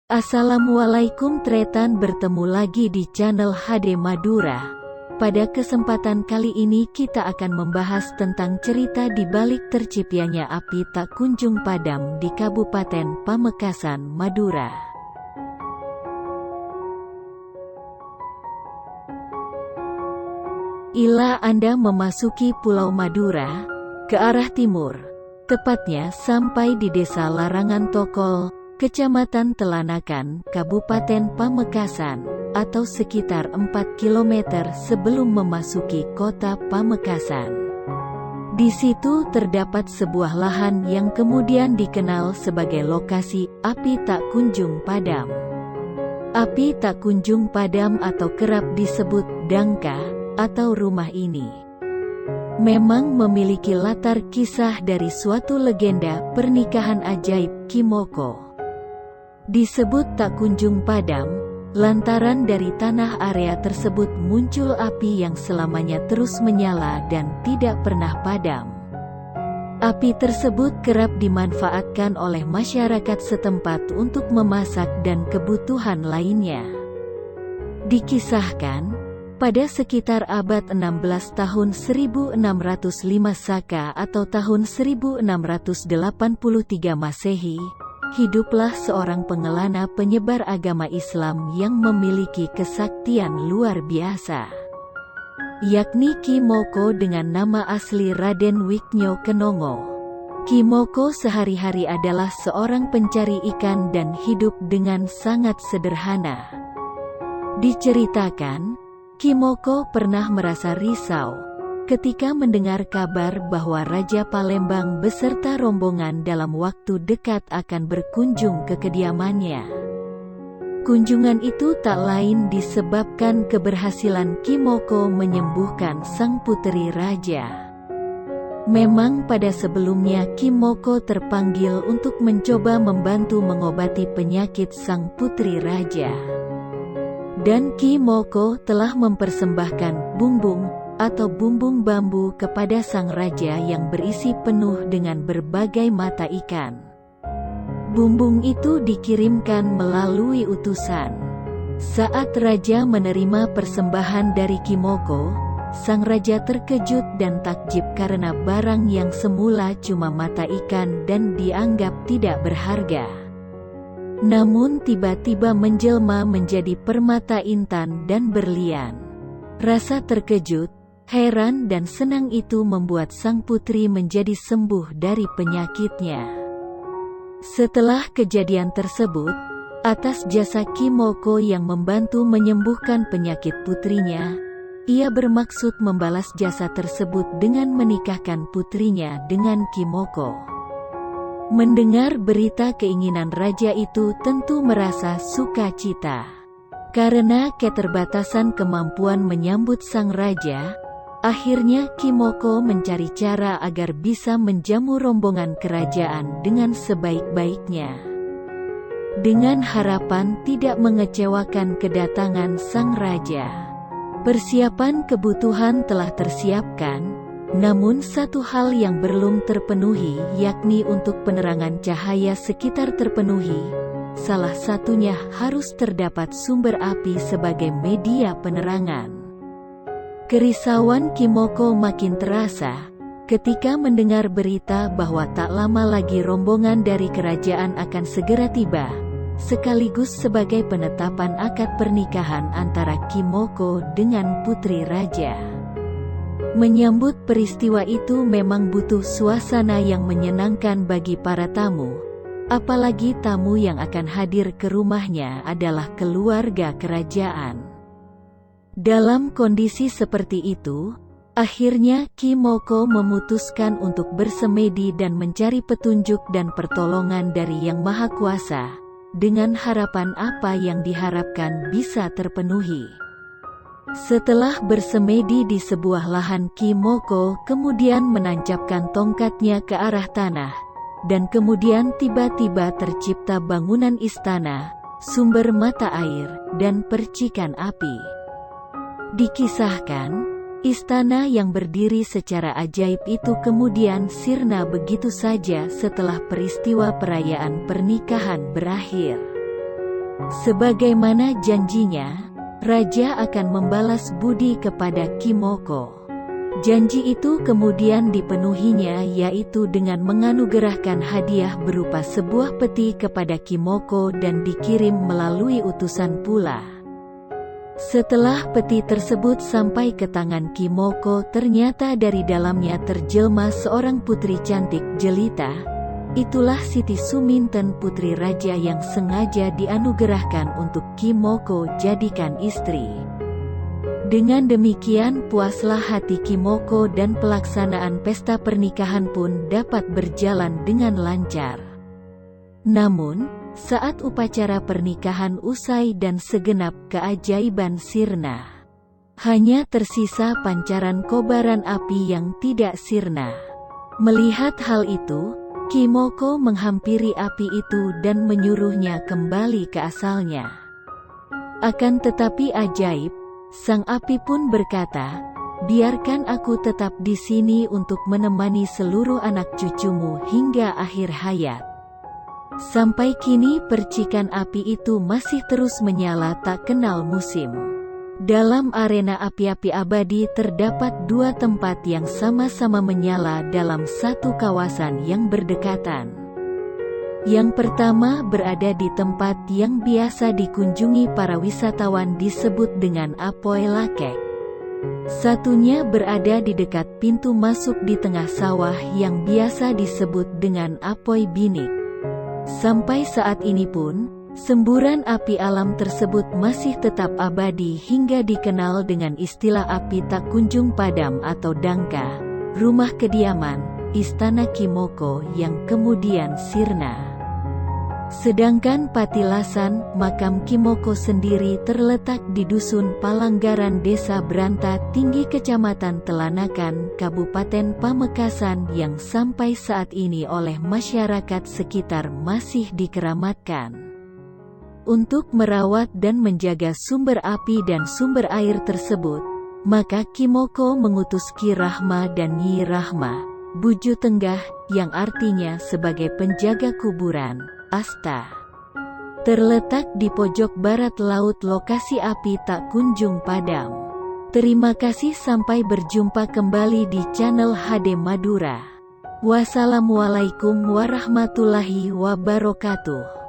Assalamualaikum Tretan, bertemu lagi di channel HD Madura. Pada kesempatan kali ini kita akan membahas tentang cerita di balik terciptanya api tak kunjung padam di Kabupaten Pamekasan, Madura. Ila Anda memasuki Pulau Madura ke arah timur, tepatnya sampai di Desa Larangan Tokol, Kecamatan Telanakan, Kabupaten Pamekasan, atau sekitar 4 km sebelum memasuki kota Pamekasan. Di situ terdapat sebuah lahan yang kemudian dikenal sebagai lokasi api tak kunjung padam. Api tak kunjung padam atau kerap disebut Dangka atau rumah ini memang memiliki latar kisah dari suatu legenda pernikahan ajaib Kimoko. Disebut tak kunjung padam, lantaran dari tanah area tersebut muncul api yang selamanya terus menyala dan tidak pernah padam. Api tersebut kerap dimanfaatkan oleh masyarakat setempat untuk memasak dan kebutuhan lainnya. Dikisahkan, pada sekitar abad 16 tahun 1605 Saka atau tahun 1683 Masehi, hiduplah seorang pengelana penyebar agama Islam yang memiliki kesaktian luar biasa, yakni Kimoko dengan nama asli Raden Wiknyo Kenongo. Kimoko sehari-hari adalah seorang pencari ikan dan hidup dengan sangat sederhana. Diceritakan, Kimoko pernah merasa risau ketika mendengar kabar bahwa Raja Palembang beserta rombongan dalam waktu dekat akan berkunjung ke kediamannya. Kunjungan itu tak lain disebabkan keberhasilan Kimoko menyembuhkan sang putri raja. Memang pada sebelumnya Kimoko terpanggil untuk mencoba membantu mengobati penyakit sang putri raja. Dan Kimoko telah mempersembahkan bumbung atau bumbung bambu kepada sang raja yang berisi penuh dengan berbagai mata ikan. Bumbung itu dikirimkan melalui utusan. Saat raja menerima persembahan dari Kimoko, sang raja terkejut dan takjub karena barang yang semula cuma mata ikan dan dianggap tidak berharga, namun tiba-tiba menjelma menjadi permata intan dan berlian. Rasa terkejut, heran dan senang itu membuat sang putri menjadi sembuh dari penyakitnya. Setelah kejadian tersebut, atas jasa Kimoko yang membantu menyembuhkan penyakit putrinya, ia bermaksud membalas jasa tersebut dengan menikahkan putrinya dengan Kimoko. Mendengar berita keinginan raja itu tentu merasa sukacita. Karena keterbatasan kemampuan menyambut sang raja, akhirnya Kimoko mencari cara agar bisa menjamu rombongan kerajaan dengan sebaik-baiknya. Dengan harapan tidak mengecewakan kedatangan sang raja, persiapan kebutuhan telah tersiapkan. Namun satu hal yang belum terpenuhi, yakni untuk penerangan cahaya sekitar terpenuhi. Salah satunya harus terdapat sumber api sebagai media penerangan. Kerisauan Kimoko makin terasa ketika mendengar berita bahwa tak lama lagi rombongan dari kerajaan akan segera tiba, sekaligus sebagai penetapan akad pernikahan antara Kimoko dengan putri raja. Menyambut peristiwa itu memang butuh suasana yang menyenangkan bagi para tamu, apalagi tamu yang akan hadir ke rumahnya adalah keluarga kerajaan. Dalam kondisi seperti itu, akhirnya Kimoko memutuskan untuk bersemedi dan mencari petunjuk dan pertolongan dari Yang Maha Kuasa, dengan harapan apa yang diharapkan bisa terpenuhi. Setelah bersemedi di sebuah lahan, Kimoko kemudian menancapkan tongkatnya ke arah tanah, dan kemudian tiba-tiba tercipta bangunan istana, sumber mata air, dan percikan api. Dikisahkan, istana yang berdiri secara ajaib itu kemudian sirna begitu saja setelah peristiwa perayaan pernikahan berakhir. Sebagaimana janjinya, raja akan membalas budi kepada Kimoko. Janji itu kemudian dipenuhinya, yaitu dengan menganugerahkan hadiah berupa sebuah peti kepada Kimoko dan dikirim melalui utusan pula. Setelah peti tersebut sampai ke tangan Kimoko, ternyata dari dalamnya terjelma seorang putri cantik jelita. Itulah Siti Suminten, putri raja yang sengaja dianugerahkan untuk Kimoko jadikan istri. Dengan demikian puaslah hati Kimoko dan pelaksanaan pesta pernikahan pun dapat berjalan dengan lancar. Namun, saat upacara pernikahan usai dan segenap keajaiban sirna, hanya tersisa pancaran kobaran api yang tidak sirna. Melihat hal itu, Kimoko menghampiri api itu dan menyuruhnya kembali ke asalnya. Akan tetapi ajaib, sang api pun berkata, "Biarkan aku tetap di sini untuk menemani seluruh anak cucumu hingga akhir hayat." Sampai kini percikan api itu masih terus menyala tak kenal musim. Dalam arena api-api abadi terdapat dua tempat yang sama-sama menyala dalam satu kawasan yang berdekatan. Yang pertama berada di tempat yang biasa dikunjungi para wisatawan disebut dengan Apoi Lakek. Satunya berada di dekat pintu masuk di tengah sawah yang biasa disebut dengan Apoi Binik. Sampai saat ini pun, semburan api alam tersebut masih tetap abadi hingga dikenal dengan istilah api tak kunjung padam atau Dangka, rumah kediaman, istana Kimoko yang kemudian sirna. Sedangkan Patilasan, makam Kimoko sendiri terletak di Dusun Palanggaran Desa Branta Tinggi Kecamatan Telanakan, Kabupaten Pamekasan yang sampai saat ini oleh masyarakat sekitar masih dikeramatkan. Untuk merawat dan menjaga sumber api dan sumber air tersebut, maka Kimoko mengutus Ki Rahma dan Nyi Rahma, Buju Tenggah, yang artinya sebagai penjaga kuburan, Asta. Terletak di pojok barat laut lokasi api tak kunjung padam. Terima kasih, sampai berjumpa kembali di channel HD Madura. Wassalamualaikum warahmatullahi wabarakatuh.